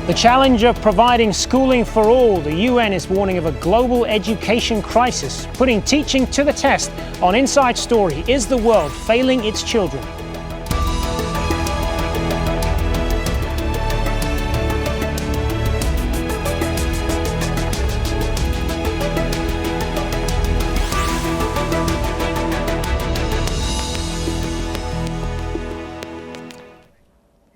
The challenge of providing schooling for all, the UN is warning of a global education crisis, putting teaching to the test. On Inside Story, is the world failing its children?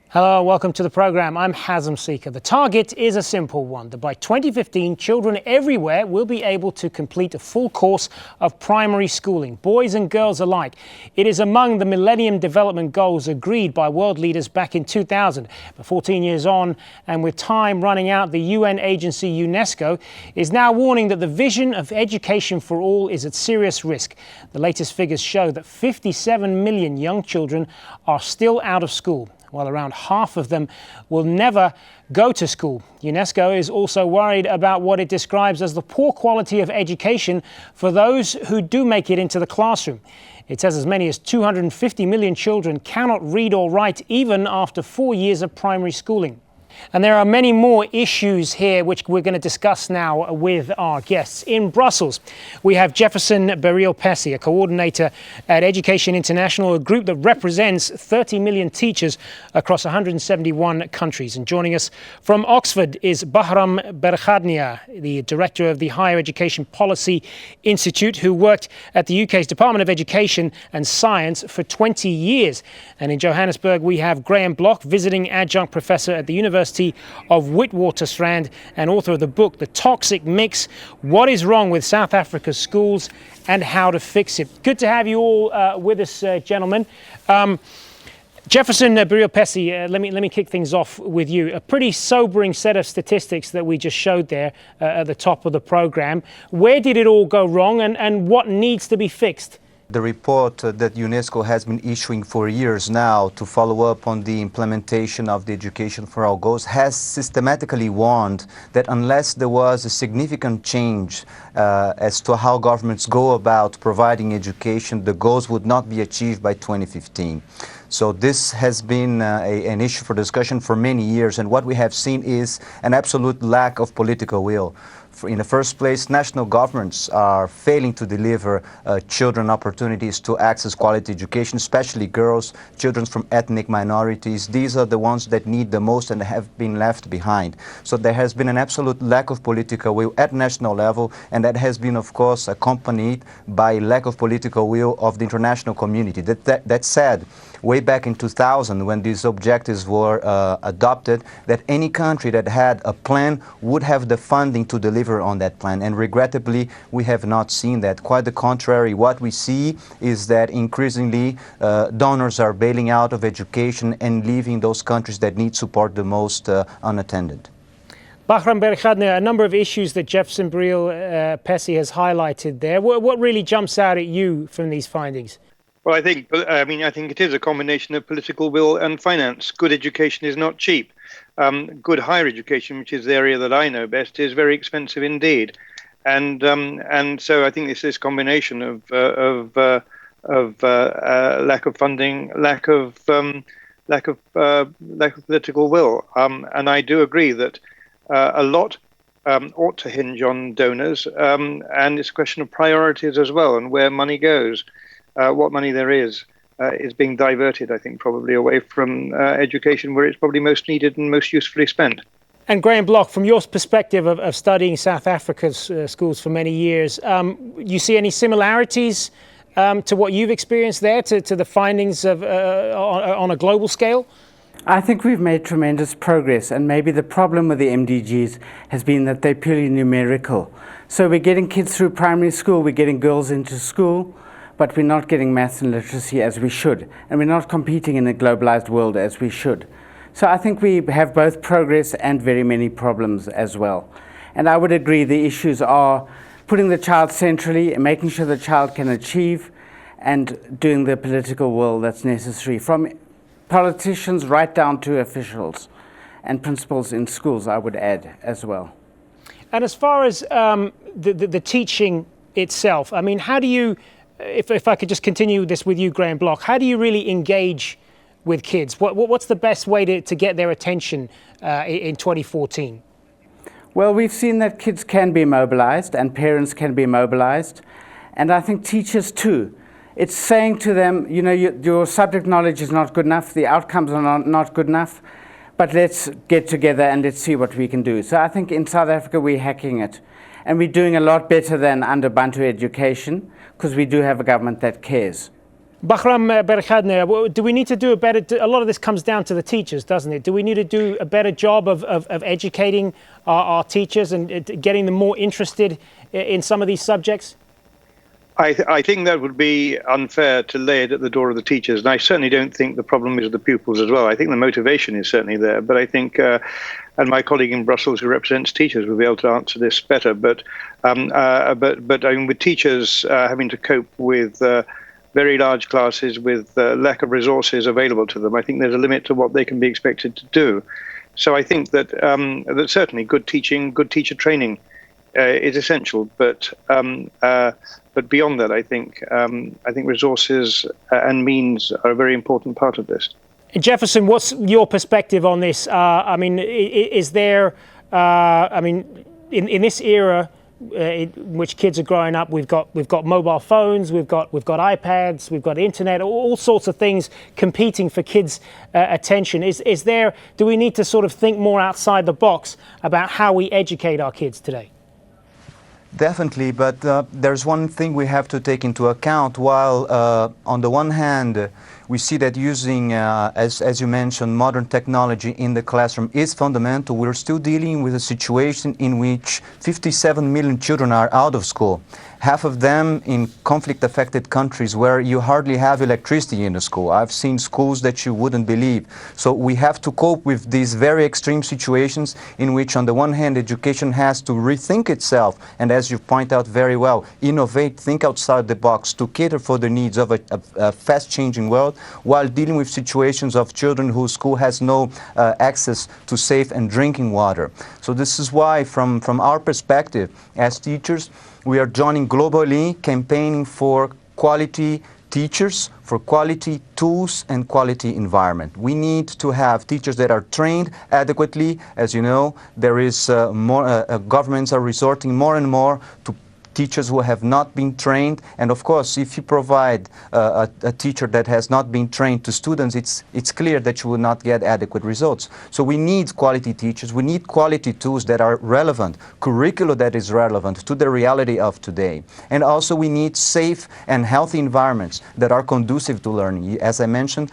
Hello, welcome to the program. I'm Hazem Seeker. The target is a simple one, that by 2015, children everywhere will be able to complete a full course of primary schooling, boys and girls alike. It is among the Millennium Development Goals agreed by world leaders back in 2000. But 14 years on, and with time running out, the UN agency UNESCO is now warning that the vision of education for all is at serious risk. The latest figures show that 57 million young children are still out of school, while around half of them will never go to school. UNESCO is also worried about what it describes as the poor quality of education for those who do make it into the classroom. It says as many as 250 million children cannot read or write even after 4 years of primary schooling. And there are many more issues here which we're going to discuss now with our guests. In Brussels, we have Jefferson Berriel-Pessi, a coordinator at Education International, a group that represents 30 million teachers across 171 countries. And joining us from Oxford is Bahram Berkhadnia, the director of the Higher Education Policy Institute, who worked at the UK's Department of Education and Science for 20 years. And in Johannesburg, we have Graham Block, visiting adjunct professor at the University of Witwatersrand and author of the book, The Toxic Mix, What is Wrong with South Africa's Schools and How to Fix It. Good to have you all with us, gentlemen. Jefferson Berriel-Pessi, let me kick things off with you. A pretty sobering set of statistics that we just showed there at the top of the program. Where did it all go wrong and what needs to be fixed? The report that UNESCO has been issuing for years now to follow up on the implementation of the Education for All goals has systematically warned that unless there was a significant change as to how governments go about providing education, the goals would not be achieved by 2015. So this has been an issue for discussion for many years, and what we have seen is an absolute lack of political will. In the first place, national governments are failing to deliver children opportunities to access quality education, especially girls, children from ethnic minorities. These are the ones that need the most and have been left behind. So there has been an absolute lack of political will at national level, and that has been, of course, accompanied by lack of political will of the international community. That said, way back in 2000, when these objectives were adopted, that any country that had a plan would have the funding to deliver on that plan. And regrettably, we have not seen that. Quite the contrary, what we see is that increasingly donors are bailing out of education and leaving those countries that need support the most unattended. Bahram Berkhadnia, a number of issues that Jefferson Berriel-Pessi has highlighted there. What really jumps out at you from these findings? Well, I think it is a combination of political will and finance. Good education is not cheap. Good higher education, which is the area that I know best, is very expensive indeed. And so I think it's this combination of lack of funding, lack of political will. And I do agree that a lot ought to hinge on donors, and it's a question of priorities as well, and where money goes. What money there is being diverted, I think, probably away from education where it's probably most needed and most usefully spent. And Graham Block, from your perspective of studying South Africa's schools for many years, you see any similarities to what you've experienced there, to the findings of on a global scale? I think we've made tremendous progress, and maybe the problem with the MDGs has been that they're purely numerical. So we're getting kids through primary school, we're getting girls into school, but we're not getting maths and literacy as we should, and we're not competing in a globalized world as we should. So I think we have both progress and very many problems as well. And I would agree the issues are putting the child centrally and making sure the child can achieve, and doing the political will that's necessary, from politicians right down to officials and principals in schools, I would add as well. And as far as the teaching itself, I mean, how do you, if I could just continue this with you, Graham Block, how do you really engage with kids? What's the best way to get their attention in 2014? Well, we've seen that kids can be mobilized and parents can be mobilized, and I think teachers too. It's saying to them, you know, your subject knowledge is not good enough, the outcomes are not good enough, but let's get together and let's see what we can do. So I think in South Africa we're hacking it, and we're doing a lot better than under Bantu education, because we do have a government that cares. Bahram Berkhadne, do we need to do a lot of this comes down to the teachers, doesn't it? Do we need to do a better job of educating our teachers and getting them more interested in some of these subjects? I think that would be unfair to lay it at the door of the teachers. And I certainly don't think the problem is the pupils as well. I think the motivation is certainly there. But I think, and my colleague in Brussels who represents teachers will be able to answer this better. But I mean, with teachers having to cope with very large classes with lack of resources available to them, I think there's a limit to what they can be expected to do. So I think that that certainly good teaching, good teacher training is essential. But beyond that, I think resources and means are a very important part of this. Jefferson, what's your perspective on this? I mean, is there? I mean, in this era, in which kids are growing up, we've got mobile phones, we've got iPads, we've got internet, all sorts of things competing for kids' attention. Do we need to sort of think more outside the box about how we educate our kids today? Definitely, but there's one thing we have to take into account. While on the one hand, we see that using, as you mentioned, modern technology in the classroom is fundamental, we're still dealing with a situation in which 57 million children are out of school. Half of them in conflict-affected countries where you hardly have electricity in the school. I've seen schools that you wouldn't believe. So we have to cope with these very extreme situations in which, on the one hand, education has to rethink itself, and as you point out very well, innovate, think outside the box to cater for the needs of a fast-changing world, while dealing with situations of children whose school has no access to safe and drinking water. So this is why, from our perspective as teachers, we are joining globally, campaigning for quality teachers, for quality tools and quality environment. We need to have teachers that are trained adequately. As you know, there is governments are resorting more and more to teachers who have not been trained, and of course if you provide a teacher that has not been trained to students, it's clear that you will not get adequate results. So we need quality teachers, we need quality tools that are relevant, curricula that is relevant to the reality of today, and also we need safe and healthy environments that are conducive to learning. As I mentioned,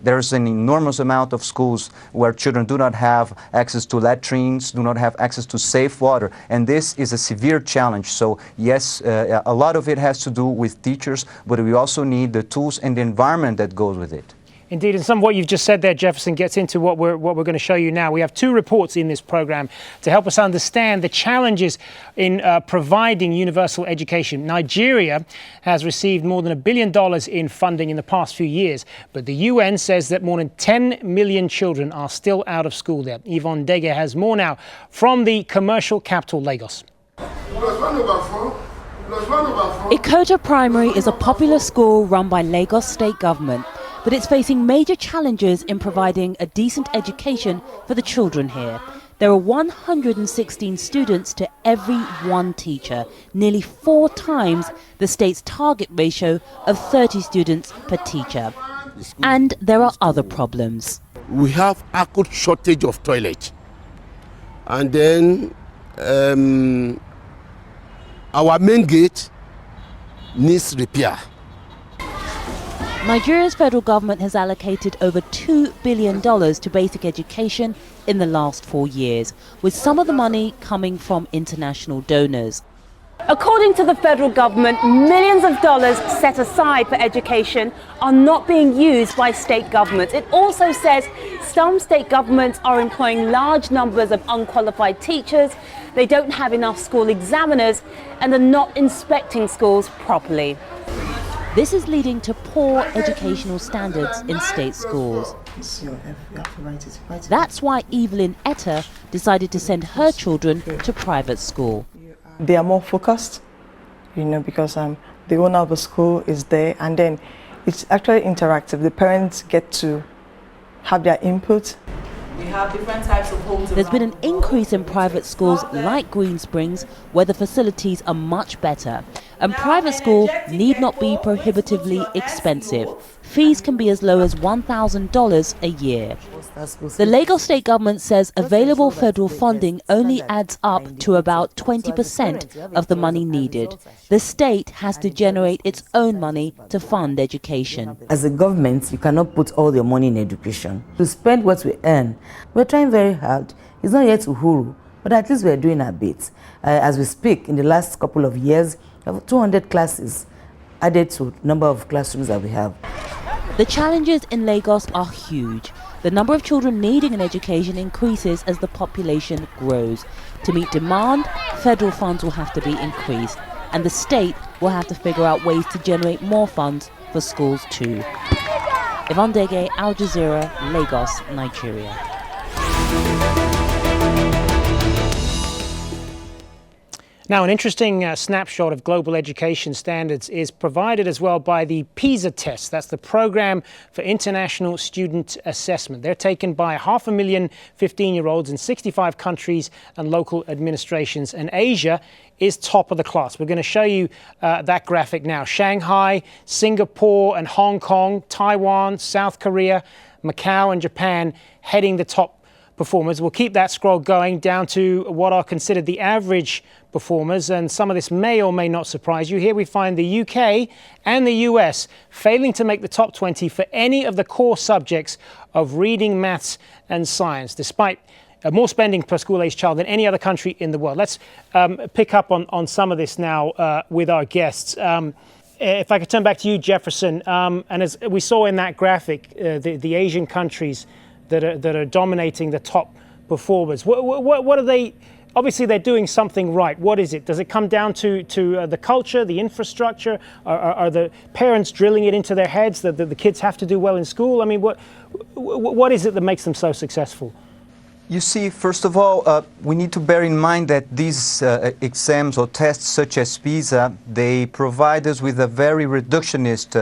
there's an enormous amount of schools where children do not have access to latrines, do not have access to safe water, and this is a severe challenge. So yes, a lot of it has to do with teachers, but we also need the tools and the environment that goes with it. Indeed, and some of what you've just said there, Jefferson, gets into what we're going to show you now. We have two reports in this program to help us understand the challenges in providing universal education. Nigeria has received more than $1 billion in funding in the past few years, but the UN says that more than 10 million children are still out of school there. Yvonne Dege has more now from the commercial capital, Lagos. Ikota Primary is a popular school run by Lagos State Government, but it's facing major challenges in providing a decent education for the children here. There are 116 students to every one teacher, nearly 4 times the state's target ratio of 30 students per teacher. And there are other problems. We have acute shortage of toilets, and then our main gate needs repair. Nigeria's federal government has allocated over $2 billion to basic education in the last 4 years, with some of the money coming from international donors. According to the federal government, millions of dollars set aside for education are not being used by state governments. It also says some state governments are employing large numbers of unqualified teachers, they don't have enough school examiners, and are not inspecting schools properly. This is leading to poor educational standards in state schools. That's why Evelyn Etta decided to send her children to private school. They are more focused, because the owner of the school is there, and then it's actually interactive. The parents get to have their input. We have different types of homes. There's been an increase in private schools like Green Springs, where the facilities are much better. And private school need not be prohibitively expensive. Fees can be as low as $1,000 a year. The Lagos state government says available federal funding only adds up to about 20% of the money needed. The state has to generate its own money to fund education. As a government, you cannot put all your money in education. To spend what we earn, we're trying very hard. It's not yet uhuru, but at least we're doing our bit. As we speak, in the last couple of years, we have 200 classes added to the number of classrooms that we have. The challenges in Lagos are huge. The number of children needing an education increases as the population grows. To meet demand, federal funds will have to be increased, and the state will have to figure out ways to generate more funds for schools too. Yvonne Dege, Al Jazeera, Lagos, Nigeria. Now, an interesting snapshot of global education standards is provided as well by the PISA test. That's the Program for International Student Assessment. They're taken by 500,000 15-year-olds in 65 countries and local administrations, and Asia is top of the class. We're going to show you that graphic now. Shanghai, Singapore and Hong Kong, Taiwan, South Korea, Macau and Japan heading the top performers. We'll keep that scroll going down to what are considered the average performers, and some of this may or may not surprise you. Here we find the UK and the US failing to make the top 20 for any of the core subjects of reading, maths and science, despite more spending per school-aged child than any other country in the world. Let's pick up on some of this now with our guests. If I could turn back to you, Jefferson, and as we saw in that graphic, the Asian countries that are dominating the top performers. What are they? Obviously, they're doing something right. What is it? Does it come down to the culture, the infrastructure? Are the parents drilling it into their heads that the kids have to do well in school? I mean, what is it that makes them so successful? You see, first of all, we need to bear in mind that these exams or tests such as PISA, they provide us with a very reductionist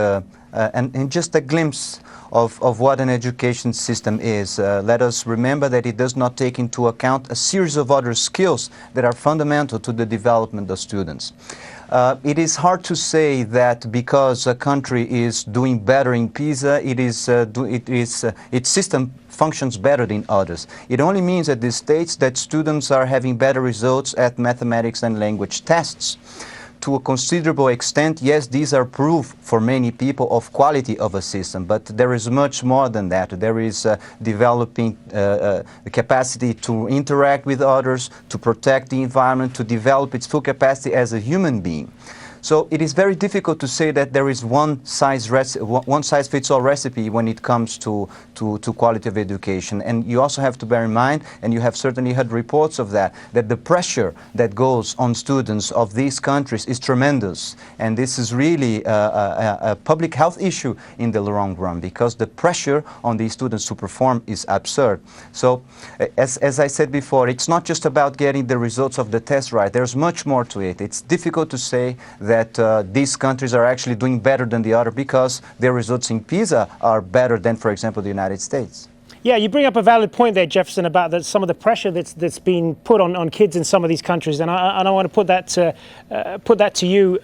and just a glimpse of what an education system is. Let us remember that it does not take into account a series of other skills that are fundamental to the development of students. It is hard to say that because a country is doing better in PISA, its system functions better than others. It only means at this stage that students are having better results at mathematics and language tests. To a considerable extent, yes, these are proof for many people of quality of a system, but there is much more than that. There is developing the capacity to interact with others, to protect the environment, to develop its full capacity as a human being. So it is very difficult to say that there is one size fits all recipe when it comes to quality of education. And you also have to bear in mind, and you have certainly heard reports of that the pressure that goes on students of these countries is tremendous. And this is really a public health issue in the long run, because the pressure on these students to perform is absurd. So as I said before, it's not just about getting the results of the test right. There's much more to it. It's difficult to say that these countries are actually doing better than the other because their results in PISA are better than, for example, the United States. Yeah, you bring up a valid point there, Jefferson, about some of the pressure that's been put on kids in some of these countries, and I want to put that to you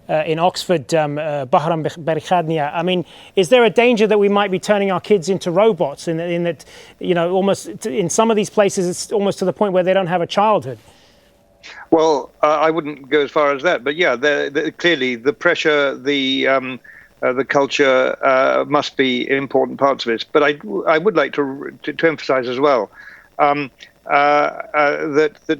in Oxford, Bahram Berikhadnia. I mean, is there a danger that we might be turning our kids into robots in that, you know, almost in some of these places it's almost to the point where they don't have a childhood? Well, I wouldn't go as far as that, but yeah, clearly the pressure, the culture must be important parts of it. But I would like to emphasize as well that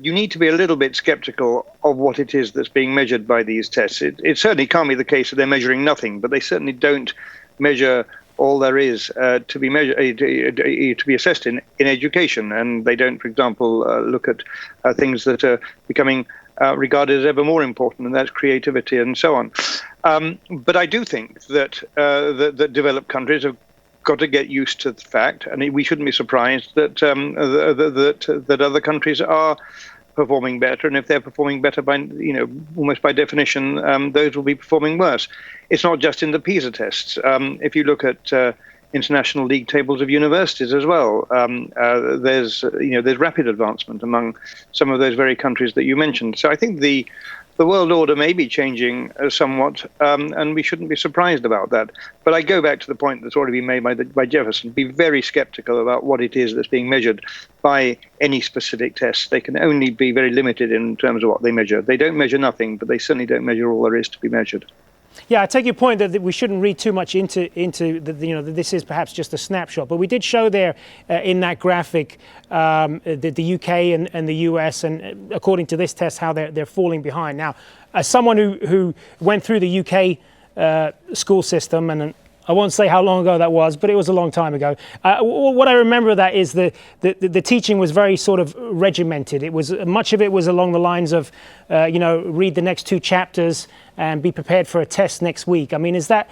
you need to be a little bit skeptical of what it is that's being measured by these tests. It certainly can't be the case that they're measuring nothing, but they certainly don't measure all there is to be measured, to be assessed in education, and they don't, for example, look at things that are becoming regarded as ever more important, and that's creativity and so on. But I do think that that developed countries have got to get used to the fact, and we shouldn't be surprised that that other countries are performing better, and if they're performing better by, you know, almost by definition, those will be performing worse. It's not just in the PISA tests. If you look at international league tables of universities as well. There's rapid advancement among some of those very countries that you mentioned. So I think the world order may be changing somewhat, and we shouldn't be surprised about that. But I go back to the point that's already been made by Jefferson. Be very skeptical about what it is that's being measured by any specific tests. They can only be very limited in terms of what they measure. They don't measure nothing, but they certainly don't measure all there is to be measured. Yeah, I take your point that we shouldn't read too much into that this is perhaps just a snapshot. But we did show there in that graphic the UK and the US, and according to this test, how they're falling behind. Now, as someone who went through the UK school system, and I won't say how long ago that was, but it was a long time ago. What I remember of that is the teaching was very sort of regimented. It was much of it was along the lines of, read the next 2 chapters and be prepared for a test next week. I mean, is that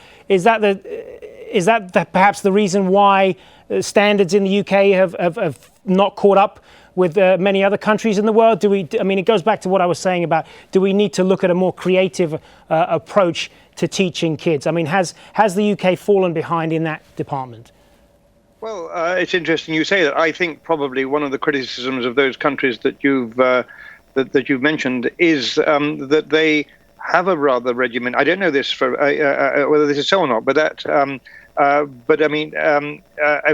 perhaps the reason why standards in the UK have not caught up with many other countries in the world? It goes back to what I was saying about, do we need to look at a more creative approach to teaching kids? I mean, has the UK fallen behind in that department? Well, it's interesting you say that. I think probably one of the criticisms of those countries that you've mentioned is that they have a rather regiment. I don't know this for whether this is so or not, but a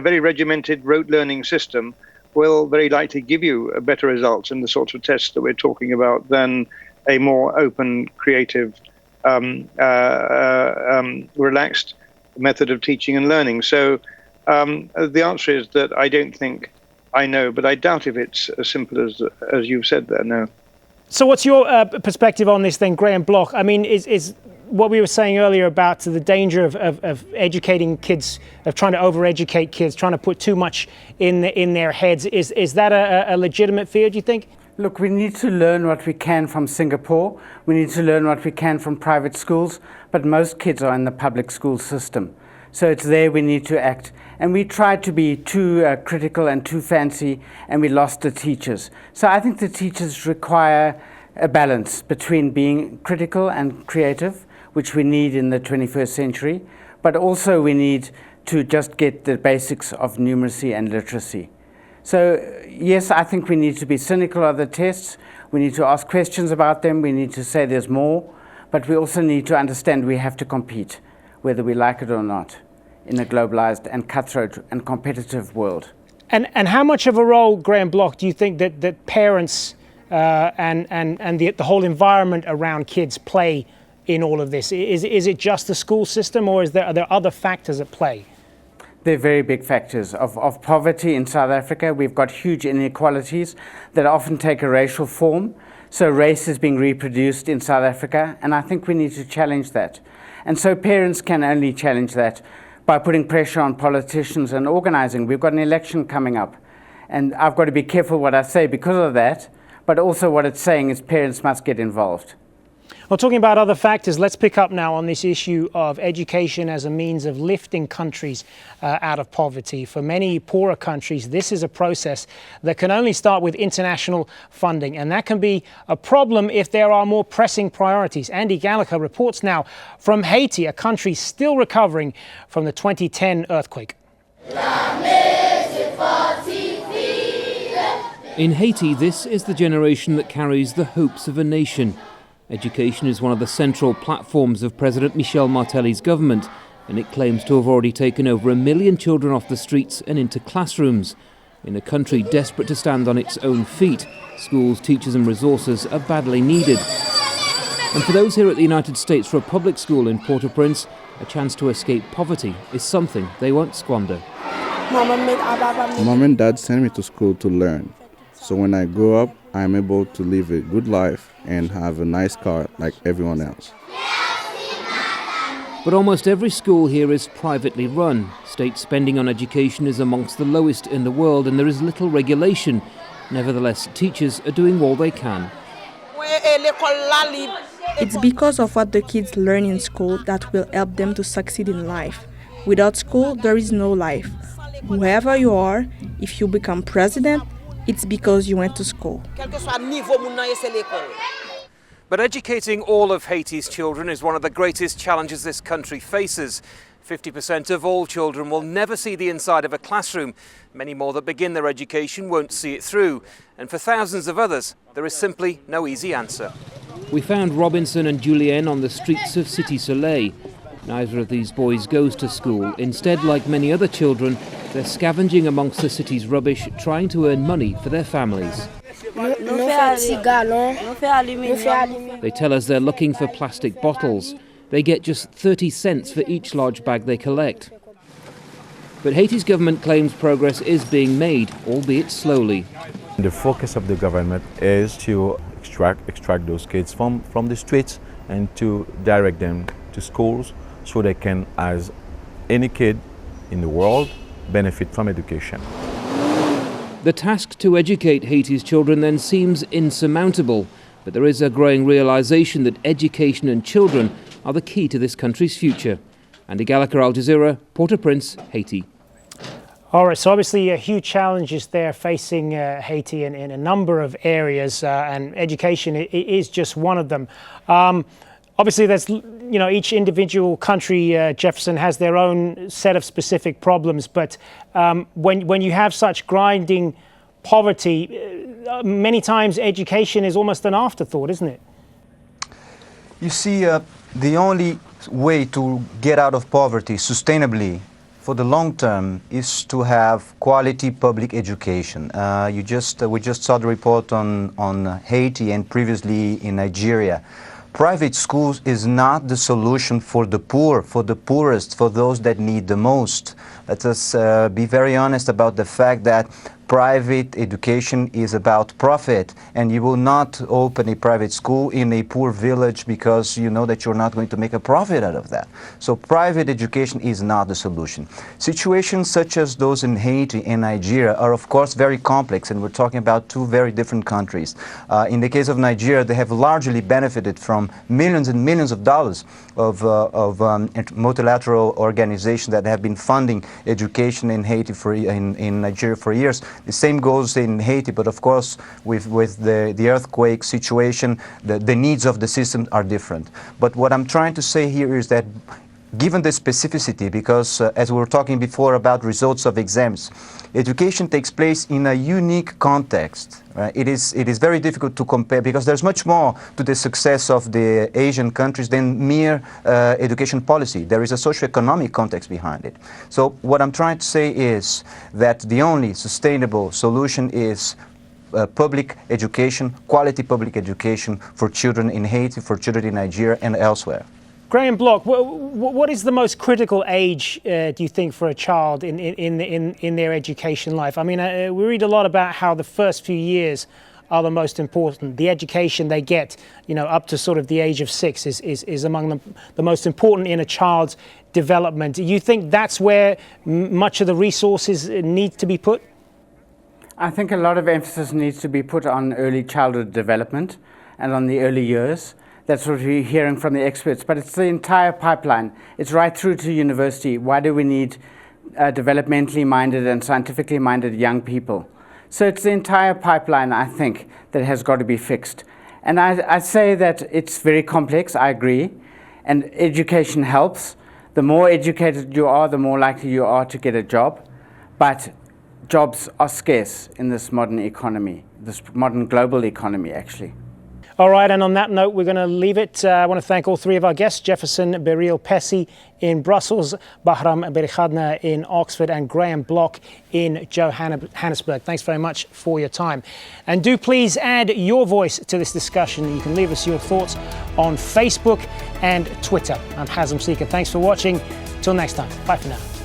very regimented rote learning system will very likely give you better results in the sorts of tests that we're talking about than a more open, creative, relaxed method of teaching and learning. So the answer is that I don't think I know, but I doubt if it's as simple as you've said there, no. So what's your perspective on this then, Graham Bloch? I mean, is what we were saying earlier about the danger of educating kids, of trying to over-educate kids, trying to put too much in their heads, is that a legitimate fear, do you think? Look, we need to learn what we can from Singapore. We need to learn what we can from private schools, but most kids are in the public school system. So it's there we need to act. And we tried to be too critical and too fancy, and we lost the teachers. So I think the teachers require a balance between being critical and creative, which we need in the 21st century, but also we need to just get the basics of numeracy and literacy. So yes, I think we need to be cynical of the tests. We need to ask questions about them. We need to say there's more, but we also need to understand we have to compete, whether we like it or not, in a globalized and cutthroat and competitive world. And how much of a role, Graham Bloch, do you think that parents and the whole environment around kids play in all of this? Is it just the school system, or are there other factors at play? They're very big factors of poverty in South Africa. We've got huge inequalities that often take a racial form. So race is being reproduced in South Africa, and I think we need to challenge that. And so parents can only challenge that by putting pressure on politicians and organizing. We've got an election coming up, and I've got to be careful what I say because of that, but also what it's saying is parents must get involved. Well, talking about other factors, let's pick up now on this issue of education as a means of lifting countries out of poverty. For many poorer countries, this is a process that can only start with international funding, and that can be a problem if there are more pressing priorities. Andy Gallagher reports now from Haiti, a country still recovering from the 2010 earthquake. In Haiti, this is the generation that carries the hopes of a nation. Education is one of the central platforms of President Michel Martelly's government, and it claims to have already taken over 1 million children off the streets and into classrooms. In a country desperate to stand on its own feet, schools, teachers and resources are badly needed. And for those here at the United States for a public school in Port-au-Prince, a chance to escape poverty is something they won't squander. Mom and Dad sent me to school to learn. So when I grow up, I'm able to live a good life and have a nice car like everyone else. But almost every school here is privately run. State spending on education is amongst the lowest in the world, and there is little regulation. Nevertheless, teachers are doing all they can. It's because of what the kids learn in school that will help them to succeed in life. Without school, there is no life. Whoever you are, if you become president, it's because you went to school. But educating all of Haiti's children is one of the greatest challenges this country faces. 50% of all children will never see the inside of a classroom. Many more that begin their education won't see it through. And for thousands of others, there is simply no easy answer. We found Robinson and Julien on the streets of Cité Soleil. Neither of these boys goes to school. Instead, like many other children, they're scavenging amongst the city's rubbish, trying to earn money for their families. They tell us they're looking for plastic bottles. They get just 30 cents for each large bag they collect. But Haiti's government claims progress is being made, albeit slowly. The focus of the government is to extract those kids from the streets and to direct them to schools so they can, as any kid in the world, benefit from education. The task to educate Haiti's children then seems insurmountable, but there is a growing realization that education and children are the key to this country's future. Andy Gallagher, Al Jazeera, Port-au-Prince, Haiti. All right, so obviously huge challenges there facing Haiti in a number of areas, and education is just one of them. Obviously, there's, each individual country, Jefferson, has their own set of specific problems. But when you have such grinding poverty, many times education is almost an afterthought, isn't it? You see, the only way to get out of poverty sustainably for the long term is to have quality public education. We just saw the report on Haiti and previously in Nigeria. Private schools is not the solution for the poor, for the poorest, for those that need the most. Let us be very honest about the fact that private education is about profit, and you will not open a private school in a poor village because you know that you're not going to make a profit out of that. So private education is not the solution. Situations such as those in Haiti and Nigeria are of course very complex, and we're talking about two very different countries. In the case of Nigeria, they have largely benefited from millions and millions of dollars of multilateral organizations that have been funding education in Haiti in Nigeria for years. The same goes in Haiti, but of course with the earthquake situation, the needs of the system are different. But what I'm trying to say here is that given the specificity, because as we were talking before about results of exams, education takes place in a unique context. It is very difficult to compare because there's much more to the success of the Asian countries than mere education policy. There is a socio-economic context behind it. So what I'm trying to say is that the only sustainable solution is public education, quality public education for children in Haiti, for children in Nigeria and elsewhere. Graham Block, what is the most critical age, do you think, for a child in their education life? I mean, we read a lot about how the first few years are the most important. The education they get, up to sort of the age of 6 is among the most important in a child's development. Do you think that's where much of the resources need to be put? I think a lot of emphasis needs to be put on early childhood development and on the early years. That's what we're hearing from the experts, but it's the entire pipeline. It's right through to university. Why do we need developmentally minded and scientifically minded young people? So it's the entire pipeline, I think, that has got to be fixed. And I say that it's very complex, I agree, and education helps. The more educated you are, the more likely you are to get a job, but jobs are scarce in this modern economy, this modern global economy, actually. All right, and on that note, we're going to leave it. I want to thank all three of our guests, Jefferson Beril-Pessi in Brussels, Bahram Berikhadna in Oxford, and Graham Block in Johannesburg. Thanks very much for your time. And do please add your voice to this discussion. You can leave us your thoughts on Facebook and Twitter. I'm Hazem Sika. Thanks for watching. Till next time. Bye for now.